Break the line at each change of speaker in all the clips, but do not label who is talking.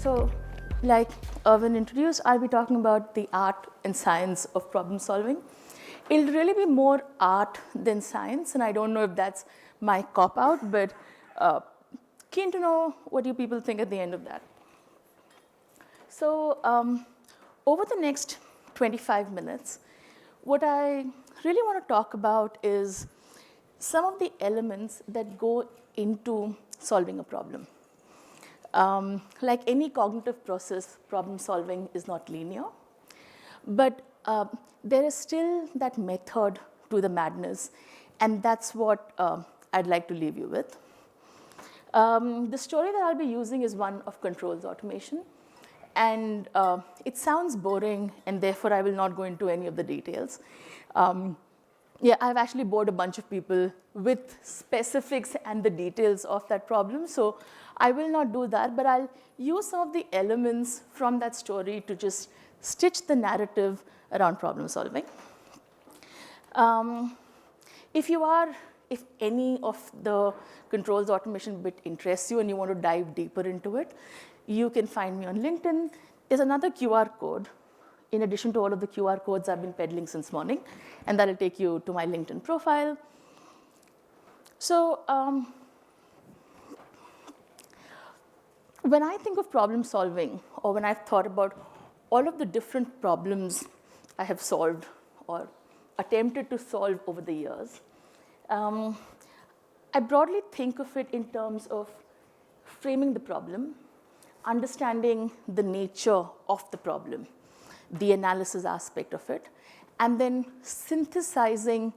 So, like Irvin introduced, I'll be talking about the art and science of problem solving. It'll really be more art than science, and I don't know if that's my cop-out, but keen to know what you people think at the end of that. So, over the next 25 minutes, what I really want to talk about is some of the elements that go into solving a problem. Like any cognitive process, problem solving is not linear, but there is still that method to the madness, and that's what I'd like to leave you with. The story that I'll be using is one of controls automation, and it sounds boring, and therefore I will not go into any of the details. Yeah, I've actually bored a bunch of people with specifics and the details of that problem, so I will not do that, but I'll use some of the elements from that story to just stitch the narrative around problem solving. If any of the controls automation bit interests you and you want to dive deeper into it, you can find me on LinkedIn. There's another QR code in addition to all of the QR codes I've been peddling since morning, and that'll take you to my LinkedIn profile. So when I think of problem solving, or when I've thought about all of the different problems I have solved or attempted to solve over the years, I broadly think of it in terms of framing the problem, understanding the nature of the problem, the analysis aspect of it, and then synthesizing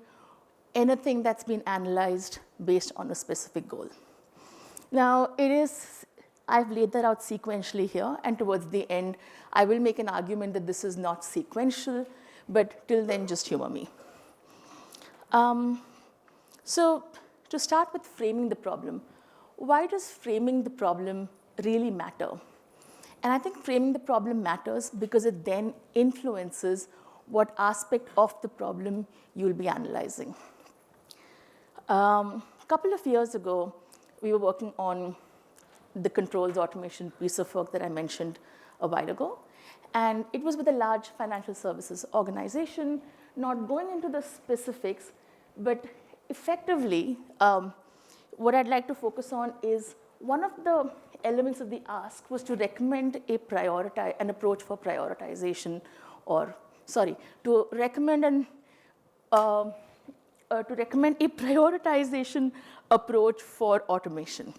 anything that's been analyzed based on a specific goal. Now, I've laid that out sequentially here, and towards the end, I will make an argument that this is not sequential, but till then, just humor me. So to start with framing the problem, why does framing the problem really matter? And I think framing the problem matters because it then influences what aspect of the problem you'll be analyzing. A couple of years ago, we were working on the controls automation piece of work that I mentioned a while ago. And it was with a large financial services organization, not going into the specifics, but effectively, what I'd like to focus on is one of the elements of the ask was to recommend an approach for prioritization, to recommend a prioritization approach for automation.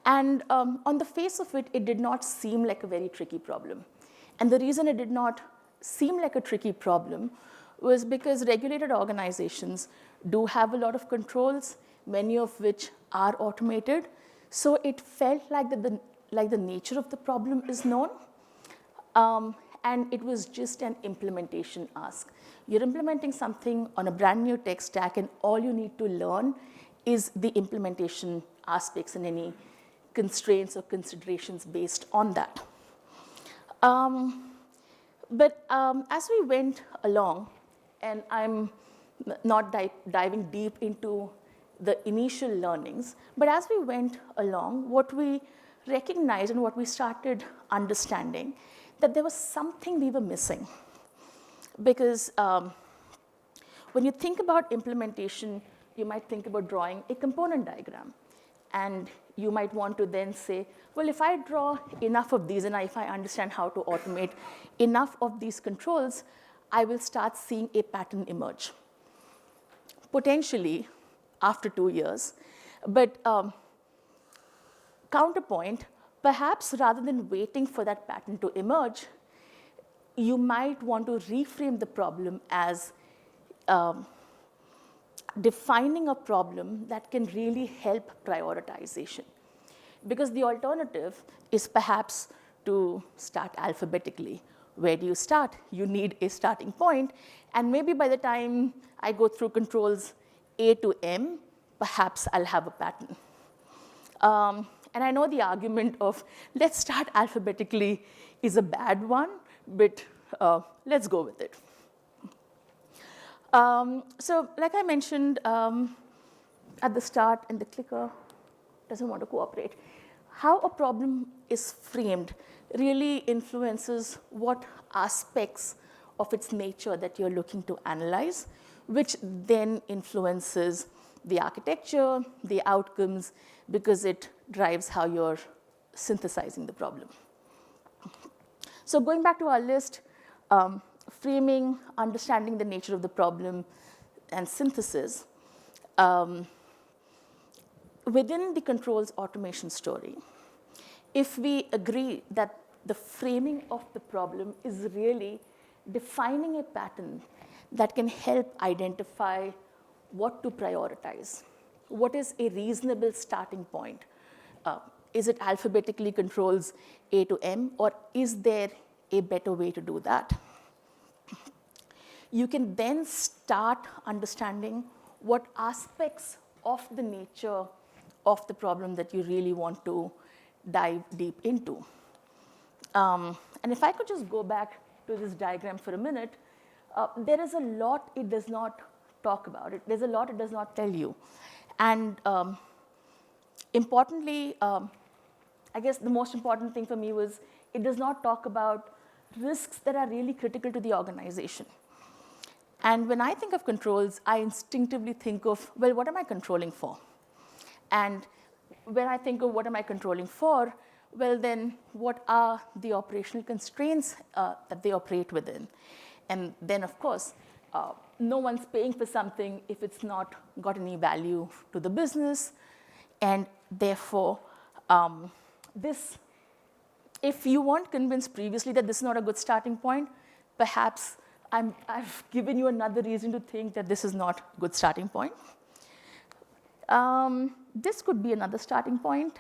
And on the face of it, it did not seem like a very tricky problem. And the reason it did not seem like a tricky problem was because regulated organizations do have a lot of controls, many of which are automated. So it felt like the nature of the problem is known, and it was just an implementation ask. You're implementing something on a brand new tech stack, and all you need to learn is the implementation aspects and any constraints or considerations based on that. But as we went along, and I'm not diving deep into the initial learnings, but as we went along, what we recognized and what we started understanding, that there was something we were missing. Because when you think about implementation, you might think about drawing a component diagram. And you might want to then say, well, if I draw enough of these and if I understand how to automate enough of these controls, I will start seeing a pattern emerge. Potentially after 2 years. But counterpoint, perhaps rather than waiting for that pattern to emerge, you might want to reframe the problem as defining a problem that can really help prioritization. Because the alternative is perhaps to start alphabetically. Where do you start? You need a starting point, and maybe by the time I go through controls A to M, perhaps I'll have a pattern. And I know the argument of let's start alphabetically is a bad one, but let's go with it. So like I mentioned at the start, and the clicker doesn't want to cooperate. how a problem is framed really influences what aspects of its nature that you're looking to analyze, which then influences the architecture, the outcomes, because it drives how you're synthesizing the problem. So going back to our list, framing, understanding the nature of the problem, and synthesis. Within the controls automation story, if we agree that the framing of the problem is really defining a pattern that can help identify what to prioritize, what is a reasonable starting point? Is it alphabetically controls A to M, or is there a better way to do that? You can then start understanding what aspects of the nature of the problem that you really want to dive deep into. And if I could just go back to this diagram for a minute, there is a lot it does not talk about. There's a lot it does not tell you. And importantly, I guess the most important thing for me was it does not talk about risks that are really critical to the organization. And when I think of controls, I instinctively think of, well, what am I controlling for? And when I think of what am I controlling for, well, then what are the operational constraints that they operate within? And then, of course, no one's paying for something if it's not got any value to the business. And therefore, if you weren't convinced previously that this is not a good starting point, perhaps I've given you another reason to think that this is not a good starting point. This could be another starting point.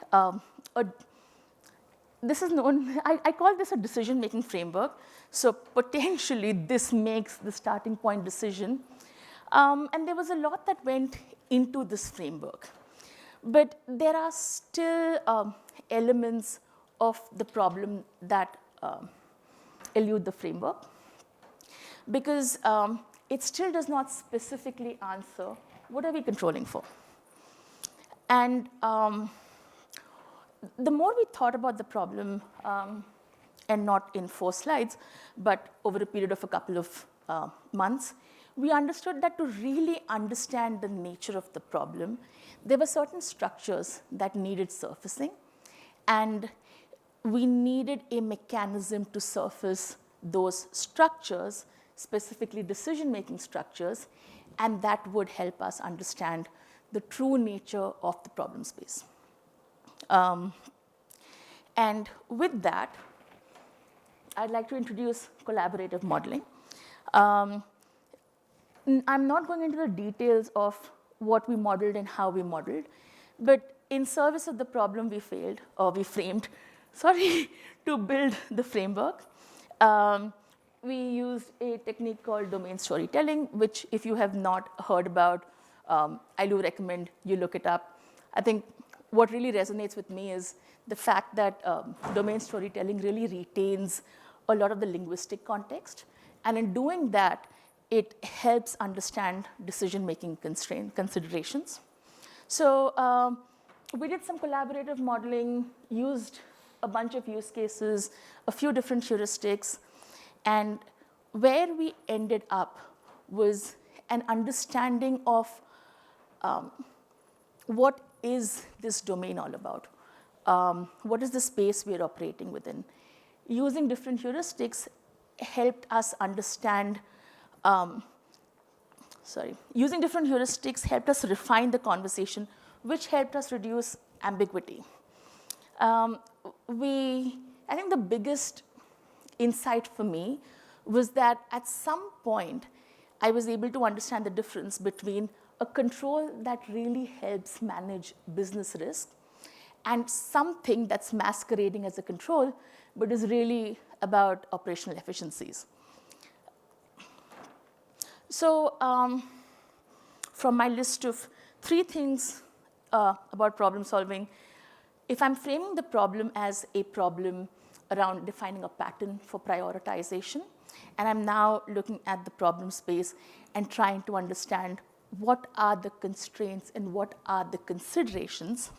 This is known, I call this a decision-making framework. So potentially this makes the starting point decision. And there was a lot that went into this framework. But there are still elements of the problem that elude the framework, because it still does not specifically answer what are we controlling for. And the more we thought about the problem, and not in 4 slides, but over a period of a couple of months, we understood that to really understand the nature of the problem, there were certain structures that needed surfacing, and we needed a mechanism to surface those structures, specifically decision-making structures, and that would help us understand the true nature of the problem space. And with that, I'd like to introduce collaborative modeling. I'm not going into the details of what we modeled and how we modeled, but in service of the problem we framed, to build the framework, we used a technique called domain storytelling, which if you have not heard about, I do recommend you look it up. I think what really resonates with me is the fact that domain storytelling really retains a lot of the linguistic context. And in doing that, it helps understand decision-making considerations. So we did some collaborative modeling, used a bunch of use cases, a few different heuristics, and where we ended up was an understanding of what is this domain all about? What is the space we're operating within? Using different heuristics helped us understand, using different heuristics helped us refine the conversation, which helped us reduce ambiguity. I think the biggest insight for me was that at some point, I was able to understand the difference between a control that really helps manage business risk and something that's masquerading as a control, but is really about operational efficiencies. So from my list of 3 things about problem solving, if I'm framing the problem as a problem around defining a pattern for prioritization, and I'm now looking at the problem space and trying to understand what are the constraints and what are the considerations,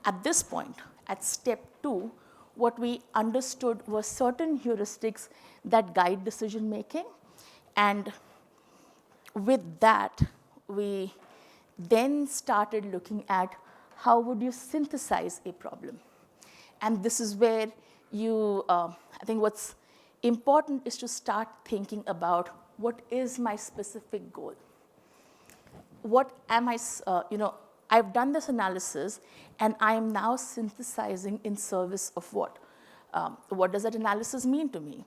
at this point, at step 2, what we understood were certain heuristics that guide decision making. And with that, we then started looking at how would you synthesize a problem. And this is where I think what's important is to start thinking about what is my specific goal? What am I, I've done this analysis and I am now synthesizing in service of what? What does that analysis mean to me?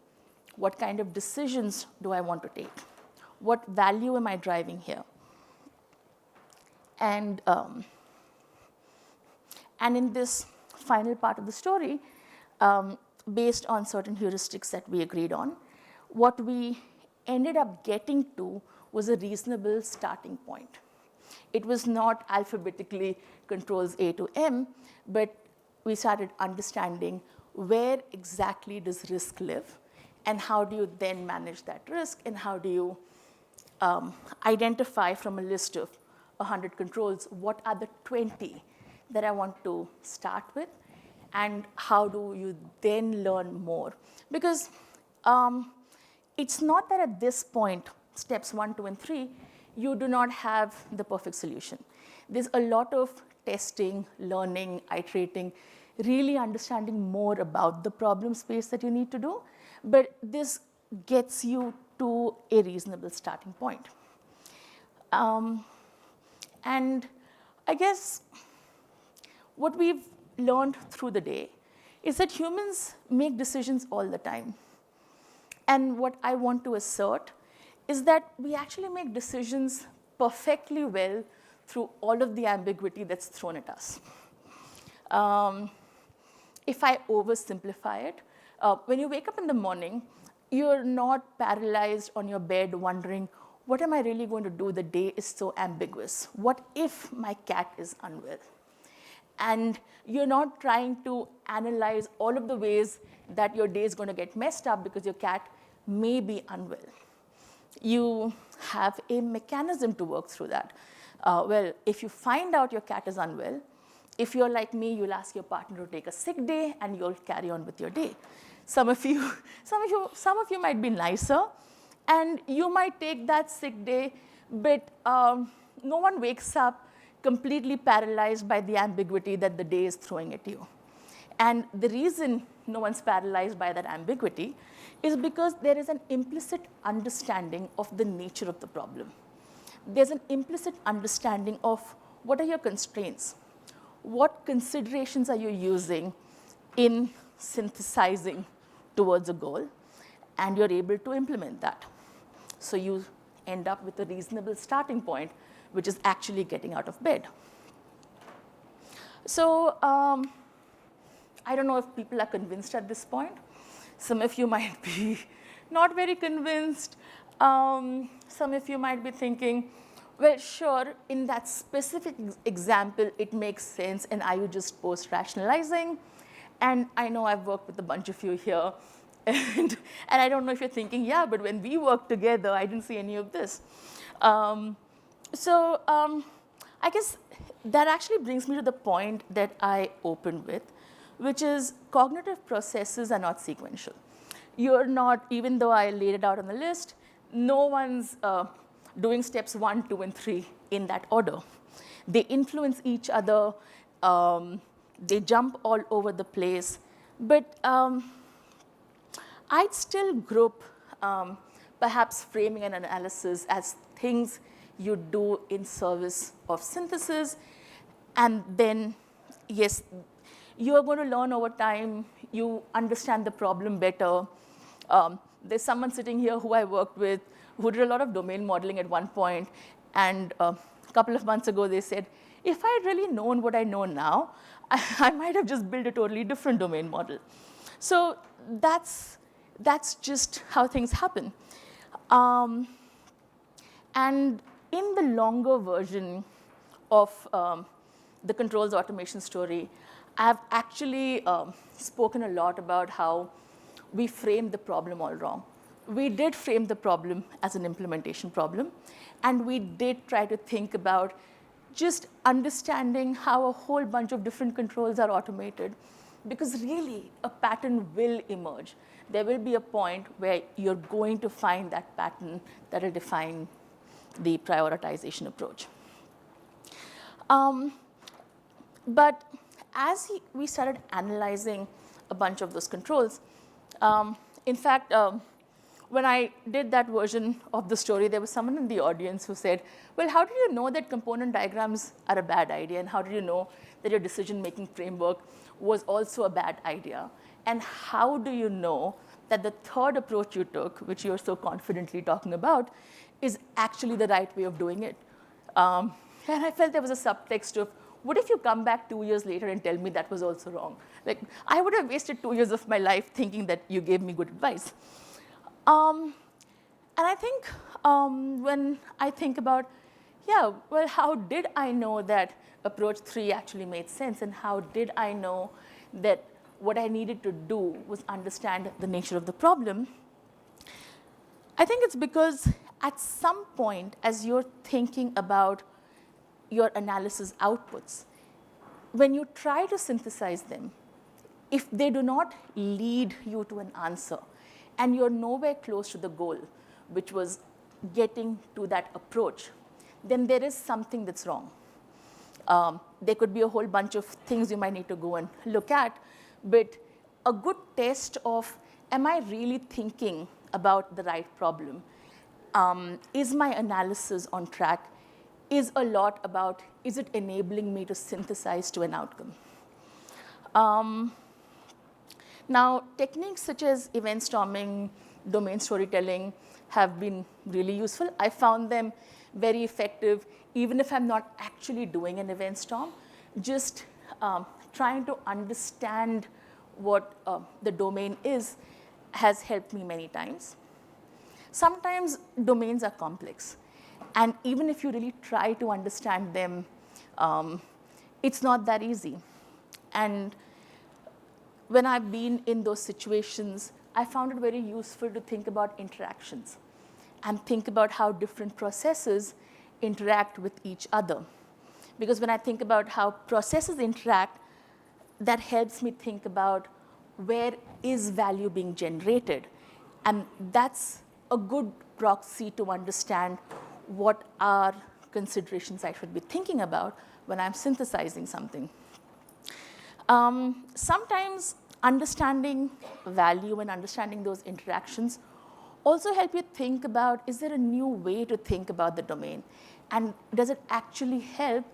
What kind of decisions do I want to take? What value am I driving here? And in this final part of the story, based on certain heuristics that we agreed on, what we ended up getting to was a reasonable starting point. It was not alphabetically controls A to M, but we started understanding where exactly does risk live, and how do you then manage that risk, and how do you identify from a list of 100 controls what are the 20 that I want to start with, and how do you then learn more? Because it's not that at this point, steps 1, 2, and 3, you do not have the perfect solution. There's a lot of testing, learning, iterating, really understanding more about the problem space that you need to do, but this gets you to a reasonable starting point. And I guess what we've learned through the day is that humans make decisions all the time. And what I want to assert is that we actually make decisions perfectly well through all of the ambiguity that's thrown at us. If I oversimplify it, when you wake up in the morning, you're not paralyzed on your bed wondering, what am I really going to do? The day is so ambiguous. What if my cat is unwell? And you're not trying to analyze all of the ways that your day is going to get messed up because your cat may be unwell. You have a mechanism to work through that. Well, if you find out your cat is unwell, if you're like me, you'll ask your partner to take a sick day and you'll carry on with your day. Some of you might be nicer, and you might take that sick day, but no one wakes up completely paralyzed by the ambiguity that the day is throwing at you. And the reason no one's paralyzed by that ambiguity is because there is an implicit understanding of the nature of the problem. There's an implicit understanding of what are your constraints, what considerations are you using in synthesizing towards a goal, and you're able to implement that. So you end up with a reasonable starting point, which is actually getting out of bed. So I don't know if people are convinced at this point. Some of you might be not very convinced. Some of you might be thinking, well, sure, in that specific example, it makes sense, and are you just post-rationalizing? And I know I've worked with a bunch of you here, and I don't know if you're thinking, yeah, but when we worked together, I didn't see any of this. So I guess that actually brings me to the point that I opened with, which is cognitive processes are not sequential. You're not, even though I laid it out on the list, no one's doing steps 1, 2, and 3 in that order. They influence each other. They jump all over the place. But I'd still group perhaps framing and analysis as things you do in service of synthesis. And then, yes, you are going to learn over time. You understand the problem better. There's someone sitting here who I worked with who did a lot of domain modeling at one point. And a couple of months ago, they said, if I had really known what I know now, I might have just built a totally different domain model. So that's just how things happen. And in the longer version of the controls automation story, I've actually spoken a lot about how we framed the problem all wrong. We did frame the problem as an implementation problem, and we did try to think about just understanding how a whole bunch of different controls are automated, because really a pattern will emerge. There will be a point where you're going to find that pattern that will define the prioritization approach. But as we started analyzing a bunch of those controls, in fact, when I did that version of the story, there was someone in the audience who said, well, how did you know that component diagrams are a bad idea? And how did you know that your decision-making framework was also a bad idea? And how do you know that the third approach you took, which you're so confidently talking about, is actually the right way of doing it? And I felt there was a subtext of, what if you come back 2 years later and tell me that was also wrong? Like, I would have wasted 2 years of my life thinking that you gave me good advice. And I think when I think about, yeah, well, how did I know that approach 3 actually made sense? And how did I know that what I needed to do was understand the nature of the problem? I think it's because at some point, as you're thinking about your analysis outputs, when you try to synthesize them, if they do not lead you to an answer, and you're nowhere close to the goal, which was getting to that approach, then there is something that's wrong. There could be a whole bunch of things you might need to go and look at, but a good test of, am I really thinking about the right problem? Is my analysis on track? Is a lot about, is it enabling me to synthesize to an outcome? Now, techniques such as event storming, domain storytelling have been really useful. I found them very effective, even if I'm not actually doing an event storm. Just trying to understand what the domain is has helped me many times. Sometimes domains are complex. And even if you really try to understand them, it's not that easy. And when I've been in those situations, I found it very useful to think about interactions and think about how different processes interact with each other. Because when I think about how processes interact, that helps me think about where is value being generated. And that's a good proxy to understand what are considerations I should be thinking about when I'm synthesizing something. Sometimes understanding value and understanding those interactions also help you think about, is there a new way to think about the domain? And does it actually help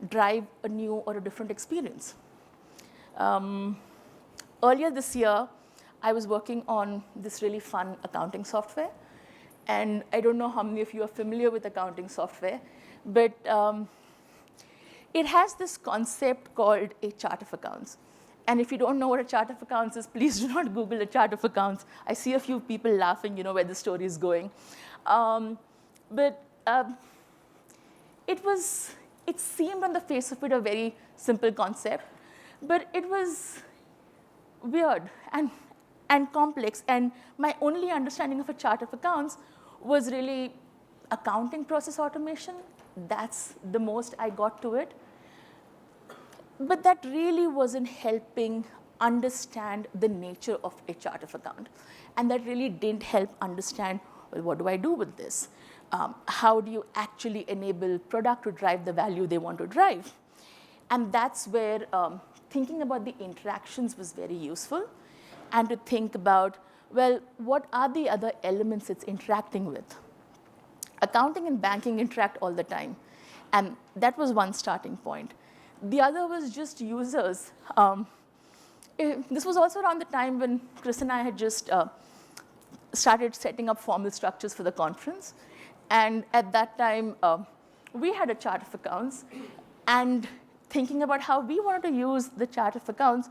drive a new or a different experience? Earlier this year, I was working on this really fun accounting software. And I don't know how many of you are familiar with accounting software, but it has this concept called a chart of accounts. And if you don't know what a chart of accounts is, please do not Google a chart of accounts. I see a few people laughing, where the story is going. But it seemed on the face of it a very simple concept, but it was weird and complex. And my only understanding of a chart of accounts was really accounting process automation. That's the most I got to it. But that really wasn't helping understand the nature of a chart of account. And that really didn't help understand, well, what do I do with this? How do you actually enable product to drive the value they want to drive? And that's where thinking about the interactions was very useful. And to think about, well, what are the other elements it's interacting with? Accounting and banking interact all the time. And that was one starting point. The other was just users. This was also around the time when Chris and I had just started setting up formal structures for the conference. And at that time, we had a chart of accounts. And thinking about how we wanted to use the chart of accounts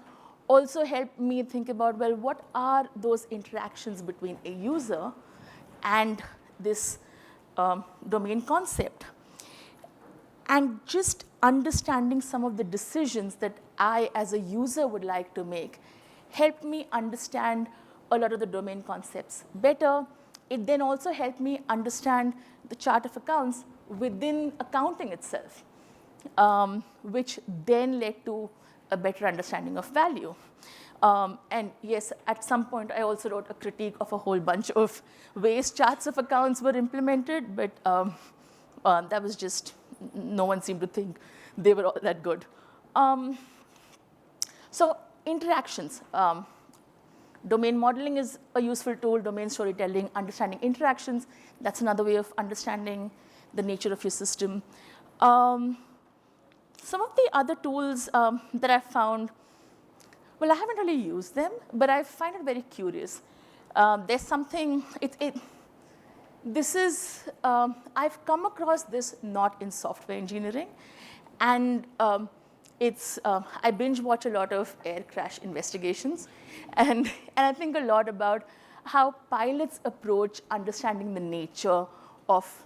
also helped me think about, well, what are those interactions between a user and this domain concept? And just understanding some of the decisions that I, as a user, would like to make helped me understand a lot of the domain concepts better. It then also helped me understand the chart of accounts within accounting itself. which then led to a better understanding of value. And yes, at some point, I also wrote a critique of a whole bunch of ways charts of accounts were implemented, but that was just, no one seemed to think they were all that good. So interactions. Domain modeling is a useful tool, domain storytelling, understanding interactions. That's another way of understanding the nature of your system. Some of the other tools that I've found, well, I haven't really used them, but I find it very curious. There's something, I've come across this not in software engineering, and I binge watch a lot of air crash investigations, and I think a lot about how pilots approach understanding the nature of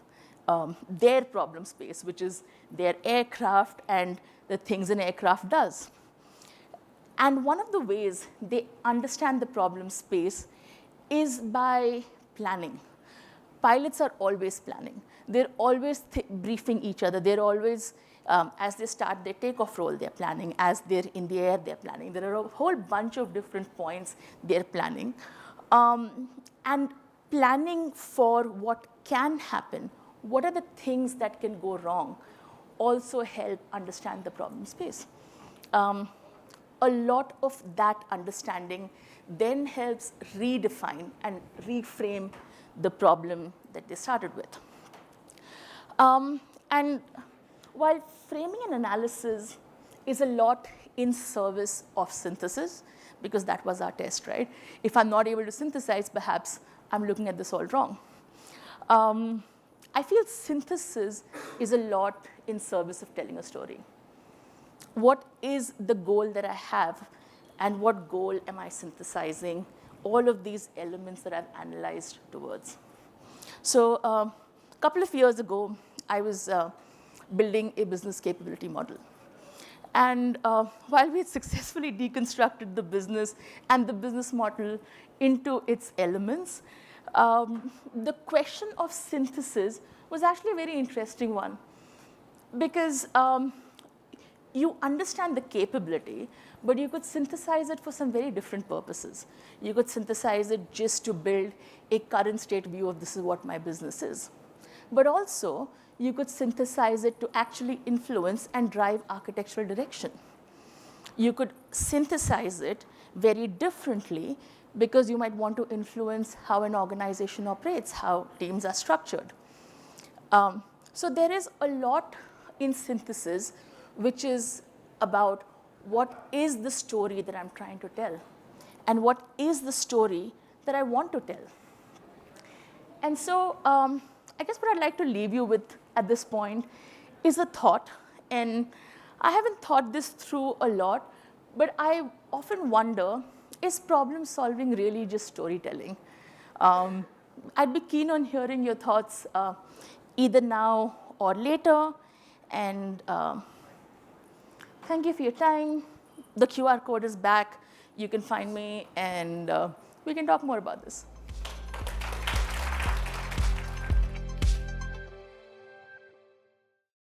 their problem space, which is their aircraft and the things an aircraft does. And one of the ways they understand the problem space is by planning. Pilots are always planning. They're always briefing each other. They're always, as they start their takeoff roll, they're planning. As they're in the air, they're planning. There are a whole bunch of different points they're planning. And planning for what can happen, what are the things that can go wrong, also help understand the problem space. A lot of that understanding then helps redefine and reframe the problem that they started with. And while framing and analysis is a lot in service of synthesis, because that was our test, right? If I'm not able to synthesize, perhaps I'm looking at this all wrong. I feel synthesis is a lot in service of telling a story. What is the goal that I have, and what goal am I synthesizing? All of these elements that I've analyzed towards. So a couple of years ago, I was building a business capability model. And while we had successfully deconstructed the business and the business model into its elements, the question of synthesis was actually a very interesting one, because you understand the capability, but you could synthesize it for some very different purposes. You could synthesize it just to build a current state view of this is what my business is. But also, you could synthesize it to actually influence and drive architectural direction. You could synthesize it very differently because you might want to influence how an organization operates, how teams are structured. So there is a lot in synthesis which is about what is the story that I'm trying to tell, and what is the story that I want to tell. And so I guess what I'd like to leave you with at this point is a thought. And I haven't thought this through a lot, but I often wonder, is problem solving really just storytelling? I'd be keen on hearing your thoughts either now or later. And thank you for your time. The QR code is back. You can find me, and we can talk more about this.